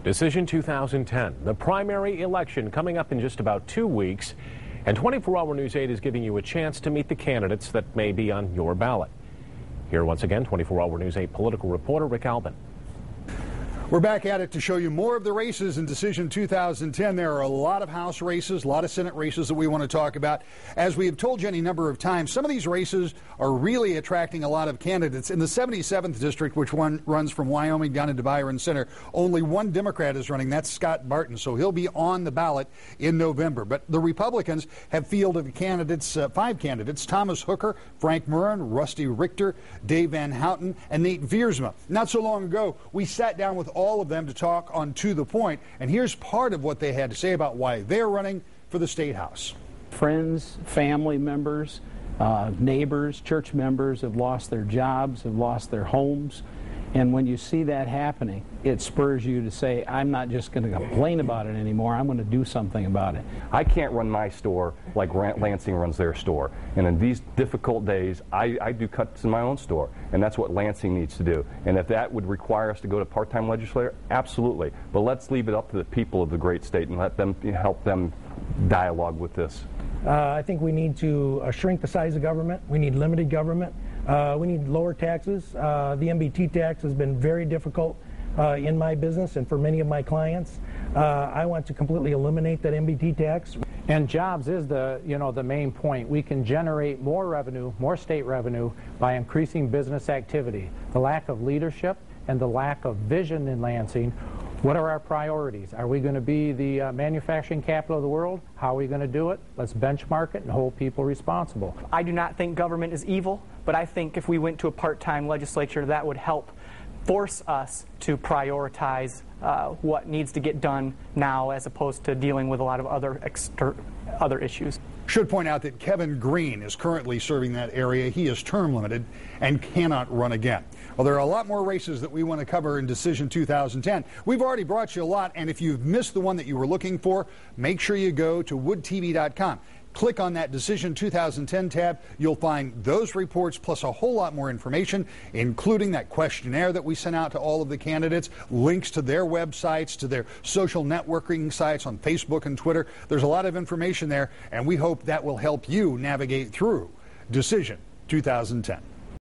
Decision 2010, the primary election coming up in just about 2 weeks. And 24 Hour News 8 is giving you a chance to meet the candidates that may be on your ballot. Here once again, 24 Hour News 8 political reporter Rick Albin. We're back at it to show you more of the races in Decision 2010. There are a lot of House races, a lot of Senate races that we want to talk about. As we have told you any number of times, some of these races are really attracting a lot of candidates. In the 77th District, which one runs from Wyoming down into Byron Center, only one Democrat is running. That's Scott Barton, so he'll be on the ballot in November. But the Republicans have fielded candidates, 5 candidates: Thomas Hooker, Frank Murren, Rusty Richter, Dave Van Houten, and Nate Viersma. Not so long ago, we sat down with all of them to talk on To the Point, and here's part of what they had to say about why they're running for the State House. Friends, family members, neighbors, church members have lost their jobs, have lost their homes, and when you see that happening, it spurs you to say, I'm not just going to complain about it anymore, I'm going to do something about it. I can't run my store like Lansing runs their store, and in these difficult days, I do cuts in my own store, and that's what Lansing needs to do. And if that would require us to go to part-time legislator, absolutely. But let's leave it up to the people of the great state and let them help them dialogue with this. I think we need to shrink the size of government. We need limited government. We need lower taxes. The MBT tax has been very difficult in my business and for many of my clients. I want to completely eliminate that MBT tax. And jobs is the main point. We can generate more revenue, more state revenue, by increasing business activity. The lack of leadership and the lack of vision in Lansing. What are our priorities? Are we going to be the manufacturing capital of the world? How are we going to do it? Let's benchmark it and hold people responsible. I do not think government is evil, but I think if we went to a part-time legislature, that would help force us to prioritize what needs to get done now, as opposed to dealing with a lot of other issues. Should point out that Kevin Green is currently serving that area. He is term limited and cannot run again. Well, there are a lot more races that we want to cover in Decision 2010. We've already brought you a lot, and if you've missed the one that you were looking for, make sure you go to woodtv.com. Click on that Decision 2010 tab. You'll find those reports plus a whole lot more information, including that questionnaire that we sent out to all of the candidates, links to their websites, to their social networking sites on Facebook and Twitter. There's a lot of information there, and we hope that will help you navigate through Decision 2010.